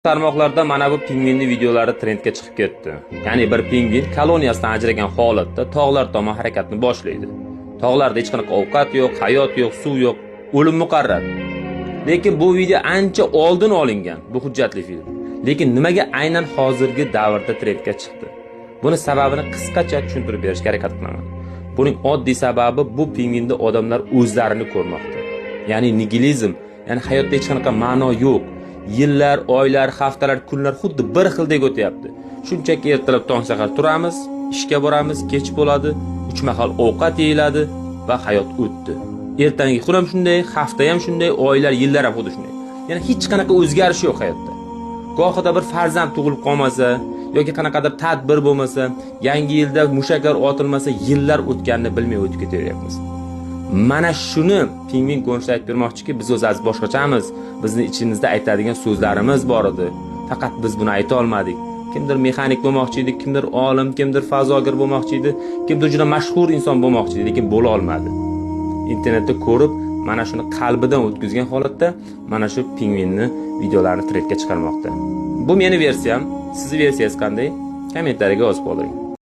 Tarmoqlarda mana bu pingvinni videolari trendga chiqib ketdi. Ya'ni bir pingvin koloniyasidan ajragan holatda tog'lar tomon harakatni boshlaydi. Tog'larda hech qanaqa ovqat yo'q, hayot yo'q, suv yo'q, o'lim muqarrar. Lekin bu video ancha oldin olingan, bu hujjatli film. Lekin nimaga aynan hozirgi davrda trendga chiqdi? Buni sababini qisqacha tushuntirib berishga harakat qilaman. Buning oddiy sababi bu pingvinda odamlar o'zlarini ko'rmoqda. Ya'ni nihilizm, ya'ni hayotda hech qanaqa ma'no yo'q. Yillar, oylar, haftalar, kunlar xuddi bir xildek o'tyapti. Shunchaki ertalab tong sahar turamiz, ishga boramiz, kech bo'ladi, 3 mahal ovqat yeyiladi va hayot o'tdi. Ertangi kun ham shunday, hafta ham shunday, oylar, yillar ham xuddi shunday. Ya'ni hech qanaqa o'zgarish yo'q hayotda. Gohida bir farzand tug'ilib qolmasa yoki qanaqadir tadbir bo'lmasa, yangi yilda mushaklar otilmasa, yillar o'tganini bilmay o'tib ketaveryapmiz. Mana shuni pingvin ko'rinishida aytib bermoqchiki, biz o'zimiz boshqachamiz. Bizni ichimizda aytadigan so'zlarimiz bor edi. Faqat biz buni ayta olmadik. Kimdir mexanik bo'lmoqchi edi, kimdir olim, kimdir fazogir bo'lmoqchi edi, kimdir juda mashhur inson bo'lmoqchi edi, lekin bo'la olmadi. Internetda ko'rib, mana shuni qalbidan o'tkazgan holatda mana shu pingvinni videolarini trendga chiqarmoqda. Bu meni versiyam. Sizning versiyangiz qanday? Kommentariyaga yozib qoldiring.